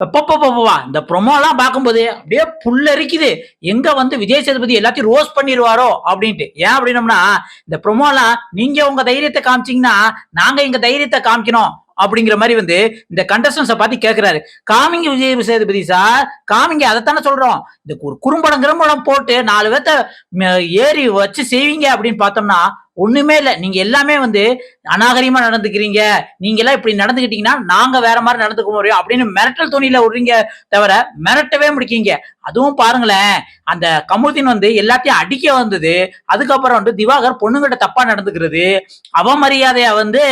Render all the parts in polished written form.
அப்பப்பப்பப்பா! இந்த ப்ரொமோலாம் பார்க்கும்போது அப்படியே புல்லரிக்குது. எங்க வந்து விஜய் சேதுபதி எல்லாத்தையும் ரோஸ்ட் பண்ணிருவாரோ அப்டின்ட்டு. ஏன் அப்டின்னம்னா, இந்த ப்ரொமோலாம் நீங்க உங்க தைரியத்த காமிச்சீங்கன்னா, நாங்க எங்க தைரியத்த காமிக்கணும். அப்படிங்கிற மாரி வந்து இந்த கண்டஸ்டன்ட்ஸ பார்த்து கேட்கிறாரு. காமிங்க விஜய் சேதுபதி சார். காமிங்க அதத்தானே சொல்றோம். இந்த ஒரு குறும்படம் கிறும்படம் போட்டு 4 பேத்த ஏறி வச்சு செய்வீங்க அப்படின்னு பார்த்தோம்னா, ஒண்ணுமே இல்ல. நீங்க எல்லாமே வந்து அநாகரிகமா நடந்துக்கிறீங்க. நீங்கலாம் இப்படி நடந்துக்கிட்டீங்கன்னா, நாங்க வேற மாரி நடந்துக்க முடியும் அப்படின்னு மிரட்டல் தொனியில விடுறீங்க தவிர, மிரட்டவே முடிக்கீங்க. அதுவும் பாருங்களேன், அந்த கமுதின் வந்து எல்லாத்தையும் அடிக்க வந்தது. அதுக்கப்புறம் வந்து திவாகர் பொண்ணுங்கிட்ட தப்பா நடந்துக்கிறது. அவமரியாதையா வந்து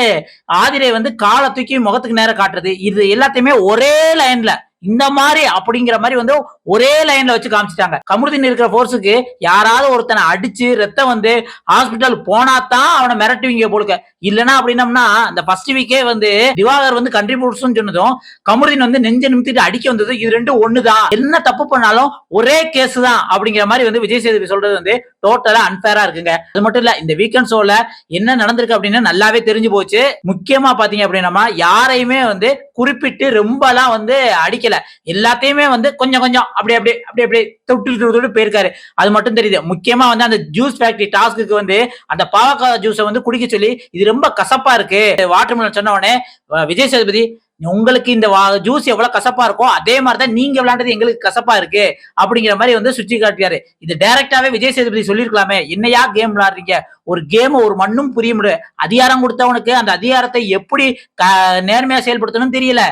ஆதிரை வந்து கால தூக்கி முகத்துக்கு நேரா காட்டுறது. இது எல்லாத்தையுமே ஒரே லைன்ல இந்த மாரி அப்படிங்கிற மாரி வந்து ஒரே லைன்ல வச்சு காமிச்சுட்டாங்க. கமருதீன் இருக்கிற ஃபோர்ஸுக்கு யாராவது ஒருத்தனை அடிச்சு ரத்தம் வந்து ஹாஸ்பிட்டல் போனா தான் அவனை மிரட்டுவீங்க போலுக்க. இல்லன்னா அப்படின்னம்னா அந்த ஃபர்ஸ்ட் வீக்கே வந்து திவாகர் வந்து கண்ட்ரிபியூட்ஸ் சொன்னதும் கமருதீன் வந்து நெஞ்ச நிமித்திட்டு அடிக்க வந்தது இது ரெண்டும் ஒண்ணுதான். என்ன தப்பு பண்ணாலும் ஒரே கேஸ் தான் அப்படிங்கிற மாதிரி வந்து விஜய் சேதுபதி சொல்றது வந்து டோட்டலா அன்பேரா இருக்குங்க. அது மட்டும் இல்ல இந்த வீக்கெண்ட் ஷோல என்ன நடந்திருக்கு அப்படின்னு நல்லாவே தெரிஞ்சு போச்சு. முக்கியமா பாத்தீங்க அப்படின்னா யாரையுமே வந்து குறிப்பிட்டு ரொம்பலாம் வந்து அடிக்கல. எல்லாத்தையுமே வந்து கொஞ்சம் கொஞ்சம் அப்படி தொட்டு போயிருக்காரு. அது மட்டும் தெரியுது. முக்கியமா வந்து அந்த ஜூஸ் ஃபேக்டரி டாஸ்க்கு வந்து அந்த பாவக்காய் ஜூஸை வந்து குடிக்க சொல்லி இது ரொம்ப கசப்பா இருக்கு. வாட்டர்மெலன் சொன்ன உடனே விஜய் சேதுபதி உங்களுக்கு இந்த ஜூஸ் எவ்வளவு கசப்பா இருக்கோ அதே மாதிரிதான் நீங்க விளையாண்டது எங்களுக்கு கசப்பா இருக்கு அப்படிங்கிற மாதிரி வந்து சுற்றி காட்டியாரு. இது டைரக்டாவே விஜய் சேதுபதி சொல்லிருக்கலாமே. என்னையா கேம் விளையாடுறீங்க? ஒரு கேம் ஒரு மண்ணும் புரிய முடியும். அதிகாரம் கொடுத்தவனுக்கு அந்த அதிகாரத்தை எப்படி நேர்மையா செயல்படுத்தணும் தெரியல.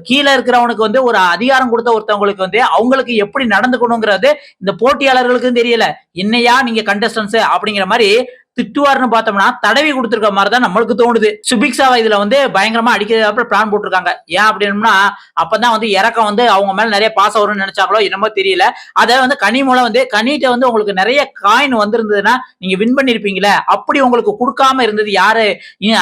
கீழே இருக்கிறவனுக்கு வந்து ஒரு அதிகாரம் கொடுத்த ஒருத்தவங்களுக்கு வந்து அவங்களுக்கு எப்படி நடந்துக்கணுங்கிறது இந்த போட்டியாளர்களுக்கும் தெரியல. என்னையா நீங்க கண்டஸ்டன்ஸ் அப்படிங்கிற மாதிரி திட்டுவார்னு பார்த்தோம்னா தடவி கொடுத்துருக்க மாதிரி தான் நம்மளுக்கு தோணுது. சுபிக்ஷாவை இதுல வந்து பயங்கரமா அடிக்கிறதுக்கு பிளான் போட்டிருக்காங்க. ஏன் அப்படின்னா அப்பதான் வந்து இறக்கம் வந்து அவங்க மேல நிறைய பாசம் வரும்னு நினைச்சாங்களோ என்னமோ தெரியல. அதை வந்து கனி மூலம் வந்து கனிட்ட வந்து உங்களுக்கு நிறைய காயின் வந்திருந்ததுன்னா நீங்க வின் பண்ணிருப்பீங்களே. அப்படி உங்களுக்கு கொடுக்காம இருந்தது யாரு?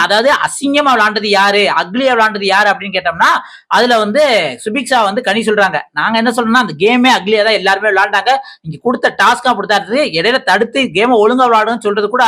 அதாவது அசிங்கமா விளையாண்டது யாரு? அக்லியா விளையாண்டது யாரு அப்படின்னு கேட்டோம்னா அதுல வந்து சுபிக்ஷா வந்து கனி சொல்றாங்க. நாங்க என்ன சொல்றோம்னா அந்த கேமே அக்லியா தான் எல்லாருமே விளையாண்டாங்க. நீங்க கொடுத்த டாஸ்கா கொடுத்தாரு. இடையில தடுத்து கேமை ஒழுங்கா விளையாடுன்னு சொல்றது கூட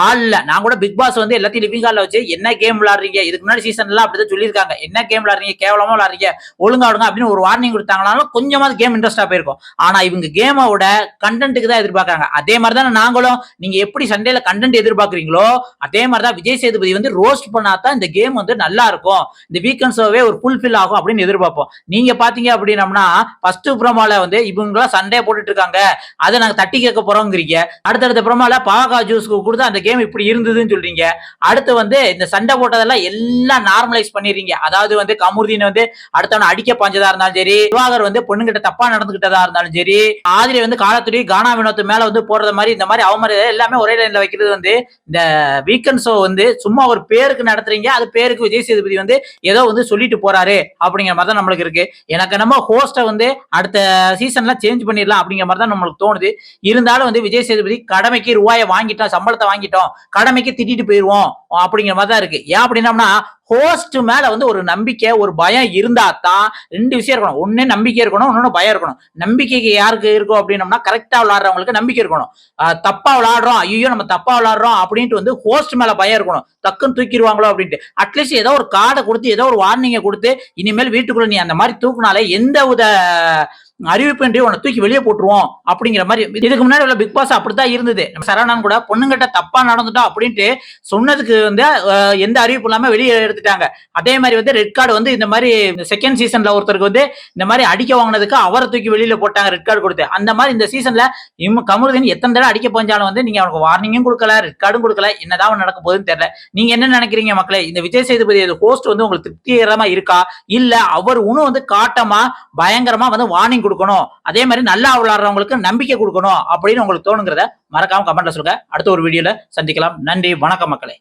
ஆள் இல்ல. நான் கூட பிக் பாஸ் வந்து எல்லாத்தையும் லிவிங் ஹால்ல வச்சு என்ன கேம் விளையாடுறீங்க? இதுக்கு முன்னாடி சீசன்ல அப்படிதான் சொல்லியிருக்காங்க. என்ன கேம் விளையாடுறீங்க? கேவலமா விளையாடுறீங்க. ஒழுங்கா விடுங்க அப்படின்னு ஒரு வார்னிங் கொடுத்தாங்கனாலும் கொஞ்சமாவது கேம் இன்ட்ரெஸ்டா போயிருக்கும். ஆனா இவங்க கேமோட கண்டென்ட்டுக்கு தான் எதிர்பார்க்கறாங்க. அதே மாதிரி தான் நாங்களும் நீங்க எப்படி சண்டேல கண்டென்ட் எதிர்பார்க்கறீங்களோ அதே மாதிரி தான் விஜய் சேதுபதி வந்து ரோஸ்ட் பண்ணாதான் இந்த கேம் வந்து நல்லா இருக்கும். இந்த வீக்கெண்ட் ஷோவே ஒரு ஃபுல்ஃபில் ஆகும் அப்படின்னு எதிர்பார்ப்போம். நீங்க பாத்தீங்க அப்படின்னம்னா ஃபர்ஸ்ட் ப்ரோமோல வந்து இவங்க சண்டே போட்டுட்டு இருக்காங்க. அதை நாங்க தட்டி கேட்க போறோங்கிறீங்க. அடுத்தடுத்த ப்ரோமோல பாவக்கா ஜூஸ் கொடுத்து அந்த கேம் இப்படி இருந்ததுன்னு சொல்றீங்க. அடுத்து வந்து இந்த சண்டை போட்டதெல்லாம் எல்லாம் நார்மலைஸ் பண்ணிடுறீங்க. அதாவது வந்து கமருதீன் வந்து அடுத்தவன அடிக்க பாஞ்சதா இருந்தாலும் சரி, திவாகர் வந்து பொண்ணுகிட்ட தப்பா நடந்துகிட்டதா இருந்தாலும் சரி, ஆதிரை வந்து காலத்துடி கானா வினோத்து மேல வந்து போறது மாதிரி இந்த மாதிரி அவமரியாதை எல்லாமே ஒரே லைன்ல வைக்கிறது வந்து இந்த வீக்கெண்ட் ஷோ வந்து சும்மா ஒரு பேருக்கு நடத்துறீங்க. அது பேருக்கு விஜய் சேதுபதி வந்து ஏதோ வந்து சொல்லிட்டு போறாரு அப்படிங்கிற மாதிரி தான் நம்மளுக்கு இருக்கு. எனக்கு நம்ம ஹோஸ்ட வந்து அடுத்த சீசன்ல சேஞ்ச் பண்ணிடலாம் அப்படிங்கிற மாதிரி தான் நம்மளுக்கு தோணுது. இருந்தாலும் வந்து விஜய் சேதுபதி கடமைக்கு ரூபாயை வாங்கிட்டோம், சம்பளத்தை வாங்கிட்டோம், கடமைக்கு திட்டிட்டு போயிருவோம் அப்படிங்கிற மாதிரி தான் இருக்கு. ஏன் அப்படின்னா ஹோஸ்ட் மேல வந்து ஒரு நம்பிக்கை ஒரு பயம் இருந்தா தான் ரெண்டு விஷயம் இருக்கணும். ஒண்ணு நம்பிக்கை இருக்கணும், இன்னொன்னு பயம் இருக்கணும். நம்பிக்கைக்கு யாருக்கு இருக்கும் அப்படின்னம்னா கரெக்டா விளையாடுறவங்களுக்கு நம்பிக்கை இருக்கணும். தப்பா விளையாடுறோம், ஐயோ நம்ம தப்பா விளையாடுறோம் அப்படின்ட்டு வந்து ஹோஸ்ட் மேல பயம் இருக்கணும். டக்குன்னு தூக்கிடுவாங்களோ அப்படின்ட்டு. அட்லீஸ்ட் ஏதோ ஒரு கார்டை கொடுத்து ஏதோ ஒரு வார்னிங்கை கொடுத்து இனிமேல் வீட்டுக்குள்ள நீ அந்த மாதிரி தூக்குனாலே எந்த வித அறிவிப்பு உன்னை தூக்கி வெளியே போட்டுருவோம் அப்படிங்கிற மாதிரி. இதுக்கு முன்னாடி உள்ள பிக் பாஸ் அப்படித்தான் இருந்தது. நம்ம சரவணன் கூட பொண்ணுங்கிட்ட தப்பா நடந்துட்டோம் அப்படின்ட்டு சொன்னதுக்கு வந்து எந்த அறிவிப்பு இல்லாம வெளியே எடுத்துட்டாங்க. அதே மாதிரி வந்து ரெட் கார்டு வந்து இந்த மாதிரி செகண்ட் சீசன்ல ஒருத்தருக்கு வந்து இந்த மாதிரி அடிக்க வாங்கினதுக்கு அவரை தூக்கி வெளியில போட்டாங்க ரெட் கார்டு கொடுத்து. அந்த மாதிரி இந்த சீசன்ல கமருதீன் எத்தனை தடவை அடிக்க போஞ்சாலும் வந்து நீங்க அவனுக்கு வார்னிங்கும் கொடுக்கல, ரெட் கார்டும் கொடுக்கல. என்னதான் நடக்க போகுதுன்னு தெரியல. நீங்க என்ன நினைக்கிறீங்க மக்களே? இந்த விஜய் சேதுபதி ஹோஸ்ட் வந்து உங்களுக்கு திருப்திகரமா இருக்கா? இல்ல அவர் இன்னும் வந்து காட்டமா பயங்கரமா வந்து வார்னிங் கொடுக்கணும், அதே மாதிரி நல்லா விளையாடுறவங்களுக்கு நம்பிக்கை கொடுக்கணும் அப்படின்னு உங்களுக்கு தோணுங்கிறத மறக்காம கமெண்ட்ல சொல்லுங்க. அடுத்த ஒரு வீடியோல சந்திக்கலாம். நன்றி, வணக்கம் மக்களே.